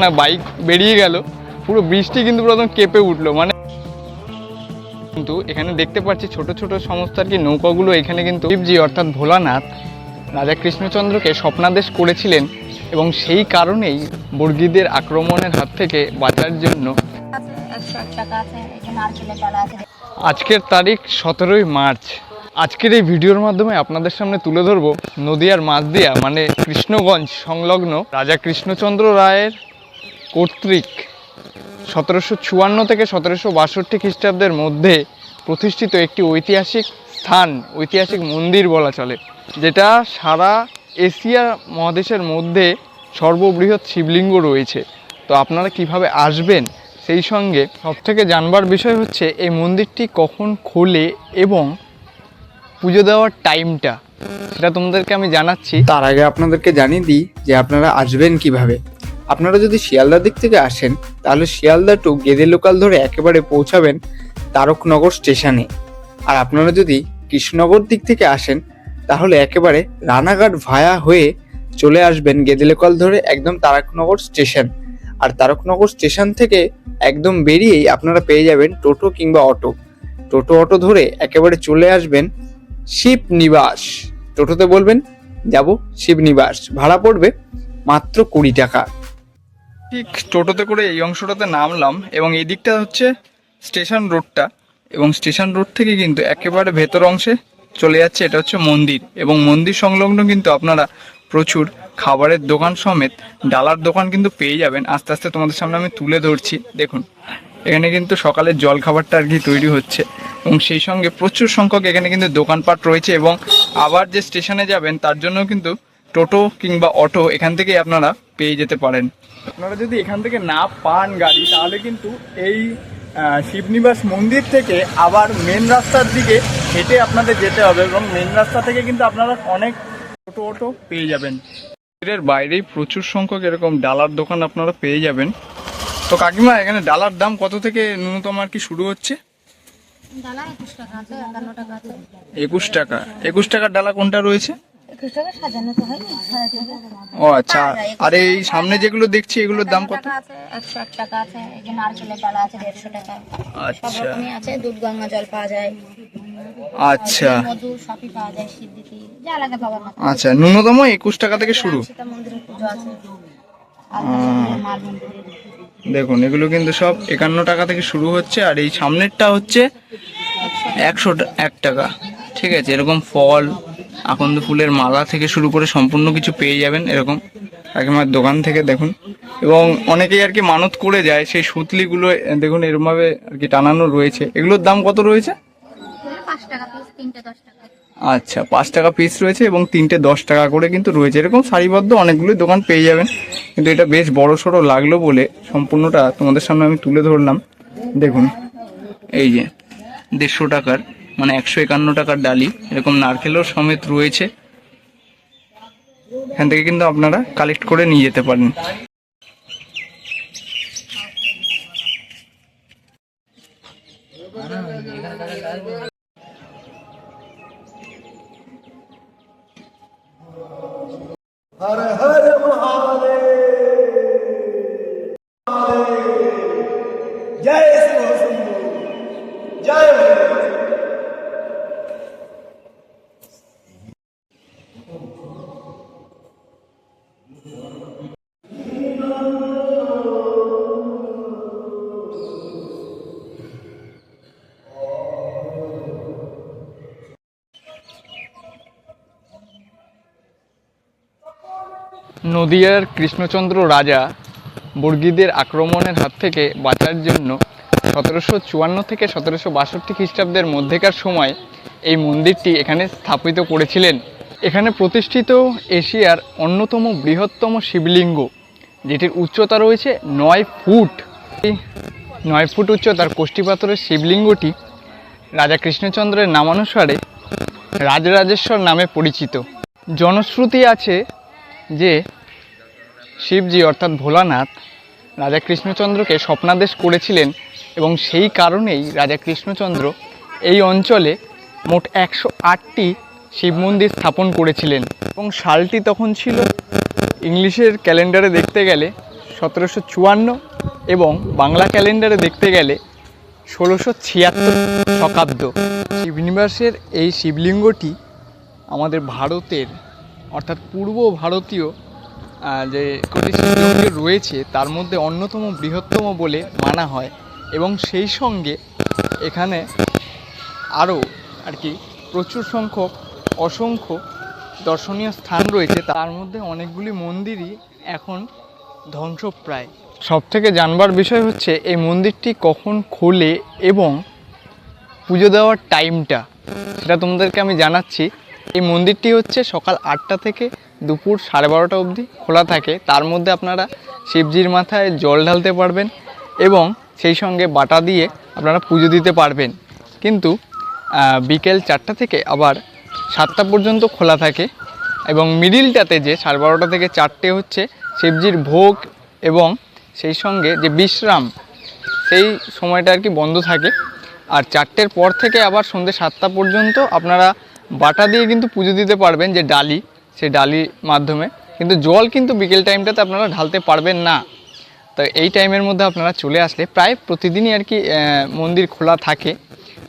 না বাইক বেরিয়ে গেল, পুরো বৃষ্টি কিন্তু প্রথম কেঁপে উঠলো। মানে কিন্তু এখানে দেখতে পাচ্ছি ছোট ছোট সমস্ত আর কি নৌকাগুলো। এখানে কিন্তু শিবজি অর্থাৎ ভোলানাথ রাজা কৃষ্ণচন্দ্রকে স্বপ্নাদেশ করেছিলেন এবং সেই কারণেই বর্গীদের আক্রমণের হাত থেকে বাঁচার জন্য আজকের তারিখ 17ই মার্চ। আজকের এই ভিডিওর মাধ্যমে আপনাদের সামনে তুলে ধরবো নদিয়ার মাঝদিয়া মানে কৃষ্ণগঞ্জ সংলগ্ন রাজা কৃষ্ণচন্দ্র রায়ের কর্তৃক 1754 থেকে 1762 খ্রিস্টাব্দের মধ্যে প্রতিষ্ঠিত একটি ঐতিহাসিক স্থান, ঐতিহাসিক মন্দির বলা চলে, যেটা সারা এশিয়া মহাদেশের মধ্যে সর্ববৃহৎ শিবলিঙ্গ রয়েছে। তো আপনারা কিভাবে আসবেন, সেই সঙ্গে সবথেকে জানবার বিষয় হচ্ছে এই মন্দিরটি কখন খোলে এবং পুজো দেওয়ার টাইমটা, সেটা তোমাদেরকে আমি জানাচ্ছি। তার আগে আপনাদেরকে জানিয়ে দিই যে আপনারা আসবেন কিভাবে। আপনারা যদি শিয়ালদার দিক থেকে আসেন তাহলে শিয়ালদা টু গেদে লোকাল ধরে একেবারে পৌঁছাবেন তারকনগর স্টেশনে। আর আপনারা যদি কৃষ্ণনগর দিক থেকে আসেন তাহলে একেবারে রানাঘাট ভায়া হয়ে চলে আসবেন গেদে লোকাল ধরে একদম তারকনগর স্টেশন। আর তারকনগর স্টেশন থেকে একদম বেরিয়েই আপনারা পেয়ে যাবেন টোটো কিংবা অটো। অটো ধরে একেবারে চলে আসবেন শিবনিবাস। টোটোতে বলবেন যাব শিবনিবাস, ভাড়া পড়বে মাত্র 20 টাকা। ঠিক টোটোতে করে এই অংশটাতে নামলাম এবং এই দিকটা হচ্ছে স্টেশন রোডটা, এবং স্টেশন রোড থেকে কিন্তু একেবারে ভেতর অংশে চলে যাচ্ছে এটা হচ্ছে মন্দির। এবং মন্দির সংলগ্ন কিন্তু আপনারা প্রচুর খাবারের দোকান সমেত ডালার দোকান কিন্তু পেয়ে যাবেন। আস্তে আস্তে তোমাদের সামনে আমি তুলে ধরছি। দেখুন এখানে কিন্তু সকালের জল খাবারটা আর কি তৈরি হচ্ছে, এবং সেই সঙ্গে প্রচুর সংখ্যক এখানে কিন্তু দোকানপাট রয়েছে। এবং আবার যে স্টেশনে যাবেন তার জন্য কিন্তু টোটো কিংবা অটো এখান থেকেই আপনারা পেয়ে যেতে পারেন। আপনারা যদি এখান থেকে না পান গাড়ি, তাহলে কিন্তু এই শিবনিবাস মন্দির থেকে আবার মেন রাস্তার দিকে হেঁটে আপনাদের যেতে হবে, এবং মেন রাস্তা থেকে কিন্তু আপনারা অনেক টোটো অটো পেয়ে যাবেন। এর বাইরেই প্রচুর সংখ্যক এরকম ডালার দোকান আপনারা পেয়ে যাবেন। তো কাকিমা, এখানে ডালার দাম কত থেকে ন্যূনতম আর কি শুরু হচ্ছে? 21 টাকা। 21 টাকার ডালা কোনটা রয়েছে? ও আচ্ছা। আর এই সামনে যেগুলো দেখছি এগুলোর দাম কত? 101 টাকা আছে, এই যে নারকেলের ডালা আছে 150 টাকা। আচ্ছা, সব রকমই আছে, দুধ গঙ্গা জল পাওয়া যায়। আচ্ছা, মধু সবই পাওয়া যায়, সিদ্দিকি যা লাগে পাওয়া না। আচ্ছা, ন্যূনতম 21 টাকা থেকে শুরু। সেটা মন্দিরে পুজো আছে। দেখুন এগুলো কিন্তু সব 51 টাকা থেকে শুরু হচ্ছে, আর এই সামনেরটা হচ্ছে 101 টাকা। ঠিক আছে, এরকম ফল, আকন্দ ফুলের মালা থেকে শুরু করে সম্পূর্ণ কিছু পেয়ে যাবেন এরকম কাকিমার দোকান থেকে। দেখুন, এবং অনেকেই আর কি মানত করে যায়, সেই সুতলিগুলো দেখুন এরকমভাবে আর কি টানানো রয়েছে। এগুলোর দাম কত রয়েছে? 5 টাকা পিস, 3টে 10 টাকা। আচ্ছা, 5 টাকা পিস রয়েছে এবং 3টে 10 টাকা করে কিন্তু রয়েছে। এরকম সারিবদ্ধ অনেকগুলোই দোকান পেয়ে যাবেন, কিন্তু এটা বেশ বড় সড়ো লাগলো বলে সম্পূর্ণটা তোমাদের সামনে আমি তুলে ধরলাম। দেখুন এই যে 150 টাকার মানে 151 টাকার ডালি, এরকম নারকেলও সমেত রয়েছে। এখান থেকে কিন্তু আপনারা কালেক্ট করে নিয়ে যেতে পারেন। हर हर महादेव, जय शिव, जय নদিয়ার কৃষ্ণচন্দ্র রাজা বর্গীদের আক্রমণের হাত থেকে বাঁচার জন্য 1754 থেকে 1762 খ্রিস্টাব্দের মধ্যেকার সময় এই মন্দিরটি এখানে স্থাপিত করেছিলেন। এখানে প্রতিষ্ঠিত এশিয়ার অন্যতম বৃহত্তম শিবলিঙ্গ, যেটির উচ্চতা রয়েছে 9 ফুট। এই 9 ফুট উচ্চতার কোষ্ঠীপাথরের শিবলিঙ্গটি রাজা কৃষ্ণচন্দ্রের নামানুসারে রাজরাজেশ্বর নামে পরিচিত। জনশ্রুতি আছে যে শিবজি অর্থাৎ ভোলানাথ রাজা কৃষ্ণচন্দ্রকে স্বপ্নাদেশ করেছিলেন, এবং সেই কারণেই রাজা কৃষ্ণচন্দ্র এই অঞ্চলে মোট 108টি শিব মন্দির স্থাপন করেছিলেন। এবং সালটি তখন ছিল ইংলিশের ক্যালেন্ডারে দেখতে গেলে 1754 এবং বাংলা ক্যালেন্ডারে দেখতে গেলে 1676 শকাব্দ। শিবনিবাসের এই শিবলিঙ্গটি আমাদের ভারতের অর্থাৎ পূর্ব ভারতীয় যে কটি শিবলিঙ্গ রয়েছে তার মধ্যে অন্যতম বৃহত্তম বলে মানা হয় এবং সেই সঙ্গে এখানে আরও আর কি প্রচুর সংখ্যক অসংখ্য দর্শনীয় স্থান রয়েছে, তার মধ্যে অনেকগুলি মন্দিরই এখন ধ্বংসপ্রায়। সবথেকে জানবার বিষয় হচ্ছে এই মন্দিরটি কখন খোলে এবং পুজো দেওয়ার টাইমটা, সেটা তোমাদেরকে আমি জানাচ্ছি। এই মন্দিরটি হচ্ছে সকাল 8টা থেকে দুপুর 12:30 অবধি খোলা থাকে। তার মধ্যে আপনারা শিবজির মাথায় জল ঢালতে পারবেন এবং সেই সঙ্গে বাটা দিয়ে আপনারা পুজো দিতে পারবেন। কিন্তু বিকেল 4টা থেকে আবার 7টা পর্যন্ত খোলা থাকে এবং মিডিলটাতে যে 12:30 থেকে 4টে হচ্ছে শিবজির ভোগ এবং সেই সঙ্গে যে বিশ্রাম, সেই সময়টা আর কি বন্ধ থাকে। আর 4টের পর থেকে আবার সন্ধ্যে 7টা পর্যন্ত আপনারা বাটা দিয়ে কিন্তু পুজো দিতে পারবেন, যে ডালি, সেই ডালির মাধ্যমে। কিন্তু জল কিন্তু বিকেল টাইমটাতে আপনারা ঢালতে পারবেন না। তো এই টাইমের মধ্যে আপনারা চলে আসলে প্রায় প্রতিদিনই আর কি মন্দির খোলা থাকে।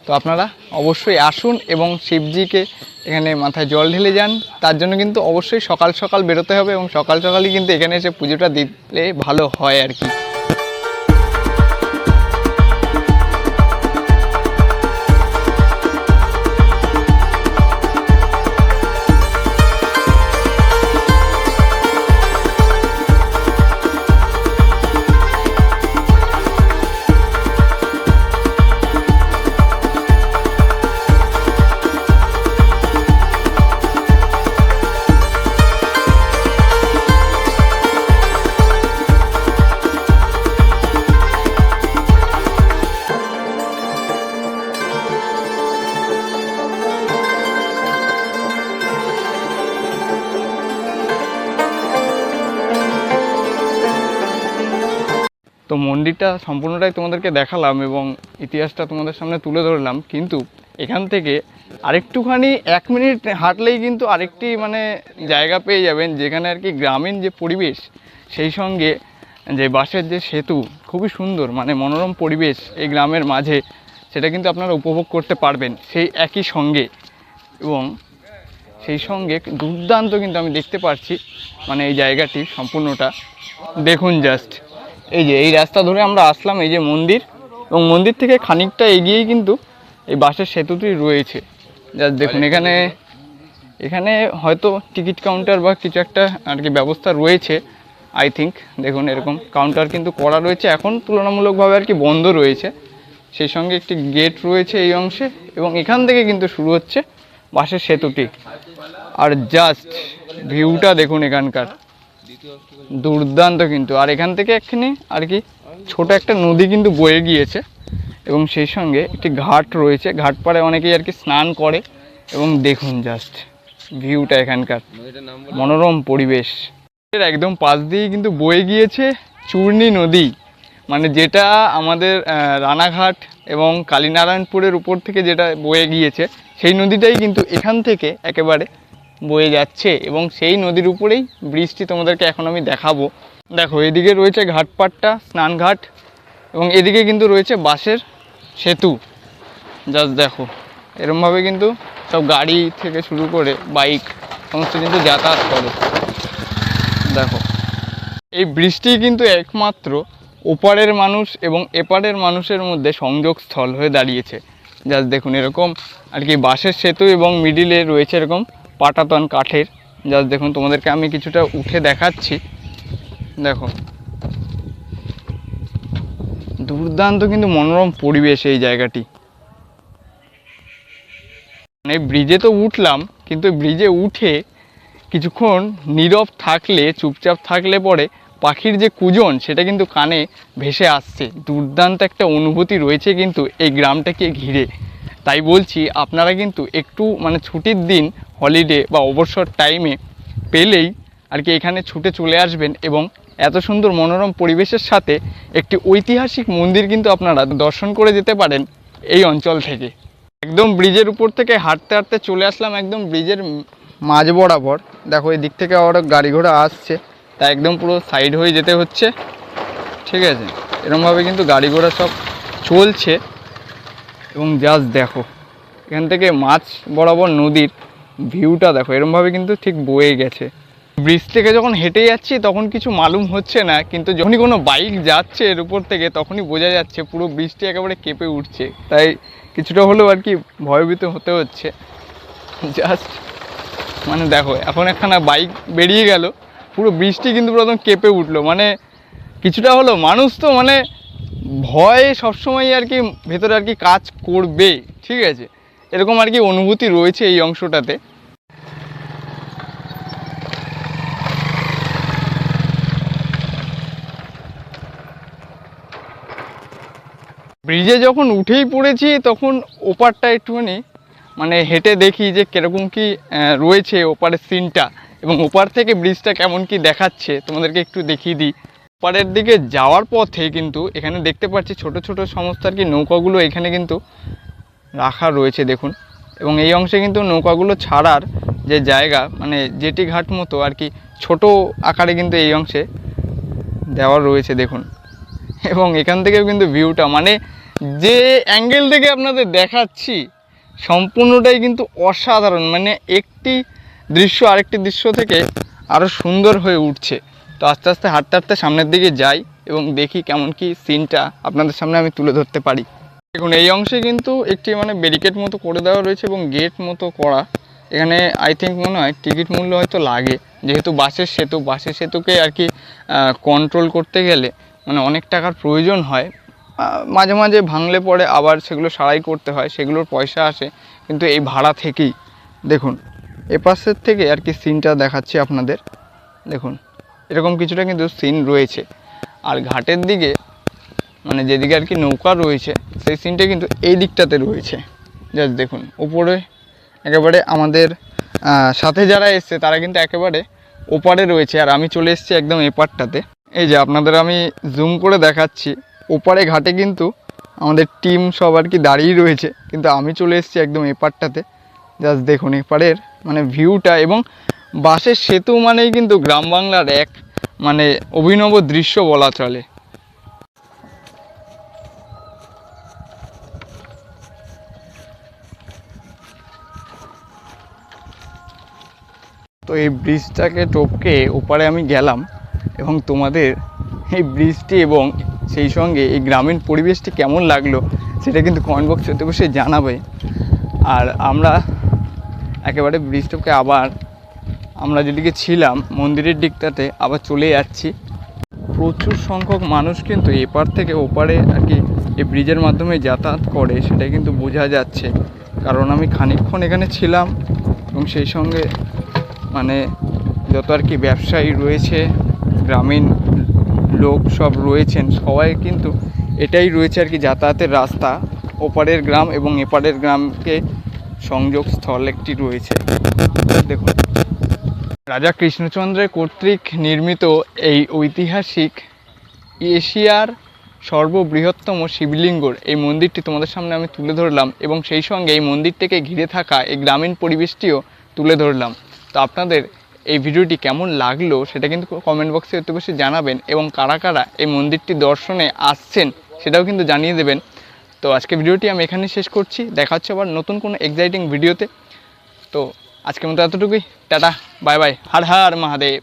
তো আপনারা অবশ্যই আসুন এবং শিবজিকে এখানে মাথায় জল ঢেলে যান। তার জন্য কিন্তু অবশ্যই সকাল সকাল বেরোতে হবে এবং সকাল সকালই কিন্তু এখানে এসে পুজোটা দিলে ভালো হয় আর কি। তো মন্দিরটা সম্পূর্ণটাই তোমাদেরকে দেখালাম এবং ইতিহাসটা তোমাদের সামনে তুলে ধরলাম, কিন্তু এখান থেকে আরেকটুখানি 1 মিনিট হাঁটলেই কিন্তু আরেকটি মানে জায়গা পেয়ে যাবেন, যেখানে আর কি গ্রামীণ যে পরিবেশ, সেই সঙ্গে যে বাঁশের যে সেতু, খুবই সুন্দর মানে মনোরম পরিবেশ এই গ্রামের মাঝে, সেটা কিন্তু আপনারা উপভোগ করতে পারবেন সেই একই সঙ্গে। এবং সেই সঙ্গে দুর্দান্ত কিন্তু আমি দেখতে পাচ্ছি মানে এই জায়গাটি সম্পূর্ণটা দেখুন জাস্ট। এই যে এই রাস্তা ধরে আমরা আসলাম, এই যে মন্দির, এবং মন্দির থেকে খানিকটা এগিয়েই কিন্তু এই বাসের সেতুটি রয়েছে। জাস্ট দেখুন, এখানে হয়তো টিকিট কাউন্টার বা কিছু একটা আর কি ব্যবস্থা রয়েছে আই থিঙ্ক। দেখুন এরকম কাউন্টার কিন্তু করা রয়েছে, এখন তুলনামূলকভাবে আর কি বন্ধ রয়েছে। সেই সঙ্গে একটি গেট রয়েছে এই অংশে এবং এখান থেকে কিন্তু শুরু হচ্ছে বাসের সেতুটি। আর জাস্ট ভিউটা দেখুন এখানকার, দুর্দান্ত কিন্তু। আর এখান থেকে একখানি আর কি ছোট একটা নদী কিন্তু বয়ে গিয়েছে এবং সেই সঙ্গে একটি ঘাট রয়েছে, ঘাট পাড়ে অনেকেই আর কি স্নান করে। এবং দেখুন জাস্ট ভিউটা এখানকার, মনোরম পরিবেশ। এর একদম পাশ দিয়েই কিন্তু বয়ে গিয়েছে চূর্ণী নদী, মানে যেটা আমাদের রানাঘাট এবং কালীনারায়ণপুরের উপর থেকে যেটা বয়ে গিয়েছে, সেই নদীটাই কিন্তু এখান থেকে একেবারে বয়ে যাচ্ছে এবং সেই নদীর উপরেই ব্রিজটি তোমাদেরকে এখন আমি দেখাবো। দেখো এদিকে রয়েছে ঘাটপাটটা, স্নানঘাট, এবং এদিকে কিন্তু রয়েছে বাঁশের সেতু। জাস্ট দেখো এরমভাবে কিন্তু সব গাড়ি থেকে শুরু করে বাইক সমস্ত কিন্তু যাতায়াত করে। দেখো এই ব্রিজটি কিন্তু একমাত্র ওপারের মানুষ এবং এপারের মানুষের মধ্যে সংযোগস্থল হয়ে দাঁড়িয়েছে। জাস্ট দেখুন এরকম আর কি বাঁশের সেতু এবং মিডিলে রয়েছে এরকম পাটাতন কাঠের। জাস্ট দেখুন, তোমাদেরকে আমি কিছুটা উঠে দেখাচ্ছি। দেখো দুর্দান্ত কিন্তু মনোরম পরিবেশ এই জায়গাটি। মানে ব্রিজে তো উঠলাম, কিন্তু ব্রিজে উঠে কিছুক্ষণ নীরব থাকলে, চুপচাপ থাকলে পরে পাখির যে কুজন, সেটা কিন্তু কানে ভেসে আসছে। দুর্দান্ত একটা অনুভূতি রয়েছে কিন্তু এই গ্রামটাকে ঘিরে। তাই বলছি আপনারা কিন্তু একটু মানে ছুটির দিন, হলিডে বা অবসর টাইমে পেলেই আর কি এখানে ছুটে চলে আসবেন এবং এত সুন্দর মনোরম পরিবেশের সাথে একটি ঐতিহাসিক মন্দির কিন্তু আপনারা দর্শন করে যেতে পারেন এই অঞ্চল থেকে। একদম ব্রিজের উপর থেকে হাঁটতে হাঁটতে চলে আসলাম একদম ব্রিজের মাঝ বরাবর। দেখো এই দিক থেকে আবার গাড়ি ঘোড়া আসছে, তাই একদম পুরো সাইড হয়ে যেতে হচ্ছে ঠিক আছে, এরকমভাবে কিন্তু গাড়ি ঘোড়া সব চলছে। এবং জাস্ট দেখো এখান থেকে মাছ বরাবর নদীর ভিউটা দেখো, এরকমভাবে কিন্তু ঠিক বয়ে গেছে। ব্রিজ থেকে যখন হেঁটে যাচ্ছি তখন কিছু মালুম হচ্ছে না, কিন্তু যখনই কোনো বাইক যাচ্ছে এর উপর থেকে তখনই বোঝা যাচ্ছে পুরো বৃষ্টি একেবারে কেঁপে উঠছে। তাই কিছুটা হলেও আর কি ভয়ভীত হতে হচ্ছে। জাস্ট মানে দেখো এখন একখানা বাইক বেরিয়ে গেল, পুরো বৃষ্টি কিন্তু প্রথম কেঁপে উঠলো। মানে কিছুটা হলো মানুষ তো মানে ভয় সবসময় আর কি ভেতরে আর কি কাজ করবে, ঠিক আছে, এরকম আর কি অনুভূতি রয়েছে এই অংশটাতে। ব্রিজে যখন উঠেই পড়েছি তখন ওপারটা একটুখানি মানে হেঁটে দেখি যে কীরকম কি রয়েছে ওপারের সিনটা, এবং ওপার থেকে ব্রিজটা কেমন কি দেখাচ্ছে তোমাদেরকে একটু দেখিয়ে দিই। ওপারের দিকে যাওয়ার পথে কিন্তু এখানে দেখতে পাচ্ছি ছোট ছোট সমস্ত আর কি নৌকাগুলো এখানে কিন্তু রাখা রয়েছে দেখুন। এবং এই অংশে কিন্তু নৌকাগুলো ছাড়ার যে জায়গা মানে জেটি ঘাট মতো আর কি ছোট আকারে কিন্তু এই অংশে দেওয়া রয়েছে দেখুন। এবং এখান থেকেও কিন্তু ভিউটা মানে যে অ্যাঙ্গেল থেকে আপনাদের দেখাচ্ছি সম্পূর্ণটাই কিন্তু অসাধারণ। মানে একটি দৃশ্য আরেকটি দৃশ্য থেকে আরও সুন্দর হয়ে উঠছে। তো আস্তে আস্তে হাঁটতে হাঁটতে সামনের দিকে যাই এবং দেখি কেমন কি সিনটা আপনাদের সামনে আমি তুলে ধরতে পারি। দেখুন এই অংশে কিন্তু একটি মানে ব্যারিকেড মতো করে দেওয়া রয়েছে এবং গেট মতো করা। এখানে আই থিঙ্ক মনে হয় টিকিট মূল্য হয়তো লাগে, যেহেতু বাসের সেতুকে আর কি কন্ট্রোল করতে গেলে মানে অনেক টাকার প্রয়োজন হয়। মাঝে মাঝে ভাঙলে পরে আবার সেগুলো সারাই করতে হয়, সেগুলোর পয়সা আসে, কিন্তু এই ভাড়া থেকেই। দেখুন এপাশের থেকে আর কি সিনটা দেখাচ্ছি আপনাদের, দেখুন এরকম কিছুটা কিন্তু সিন রয়েছে। আর ঘাটের দিকে মানে যেদিকে আর কি নৌকা রয়েছে সেই সিনটা কিন্তু এই দিকটাতে রয়েছে। জাস্ট দেখুন উপরে একেবারে আমাদের সাথে যারা এসছে তারা কিন্তু একেবারে ওপারে রয়েছে, আর আমি চলে এসেছি একদম এপারটাতে। এই যে আপনাদের আমি জুম করে দেখাচ্ছি, ওপারে ঘাটে কিন্তু আমাদের টিম সব আর কি দাঁড়িয়ে রয়েছে, কিন্তু আমি চলে এসেছি একদম এপারটাতে। জাস্ট দেখুন এপারের মানে ভিউটা, এবং বাঁশের সেতু মানেই কিন্তু গ্রাম বাংলার এক মানে অভিনব দৃশ্য বলা চলে। তো এই ব্রিজটাকে টপকে ওপারে আমি গেলাম, এবং তোমাদের এই ব্রিজটি এবং সেই সঙ্গে এই গ্রামীণ পরিবেশটি কেমন লাগলো সেটা কিন্তু কমেন্ট বক্সে অবশ্যই জানাবে। আর আমরা একেবারে ব্রিজ টপকে আবার আমরা যেদিকে ছিলাম মন্দিরের দিকটাতে আবার চলে যাচ্ছি। প্রচুর সংখ্যক মানুষ কিন্তু এপার থেকে ওপারে আর কি এই ব্রিজের মাধ্যমে যাতায়াত করে, সেটা কিন্তু বোঝা যাচ্ছে। কারণ আমি খানিকক্ষণ এখানে ছিলাম এবং সেই সঙ্গে মানে যত আর কি ব্যবসায়ী রয়েছে, গ্রামীণ লোক সব রয়েছেন, সবাই কিন্তু এটাই রয়েছে আর কি যাতায়াতের রাস্তা। ওপারের গ্রাম এবং এপারের গ্রামকে সংযোগ স্থল একটি রয়েছে। দেখুন রাজা কৃষ্ণচন্দ্রের কর্তৃক নির্মিত এই ঐতিহাসিক এশিয়ার সর্ববৃহত্তম শিবলিঙ্গর এই মন্দিরটি তোমাদের সামনে আমি তুলে ধরলাম, এবং সেই সঙ্গে এই মন্দিরটিকে ঘিরে থাকা এই গ্রামীণ পরিবেশটিও তুলে ধরলাম। তো আপনাদের এই ভিডিওটি কেমন লাগলো সেটা কিন্তু কমেন্ট বক্সে অবশ্যই জানাবেন, এবং কারা কারা এই মন্দিরটি দর্শনে আসছেন সেটাও কিন্তু জানিয়ে দেবেন। তো আজকে ভিডিওটি আমি এখানেই শেষ করছি, দেখা হচ্ছে আবার নতুন কোনো এক্সাইটিং ভিডিওতে। তো আজকের মতো এতটুকুই, tata bye bye, Har Har Mahadev.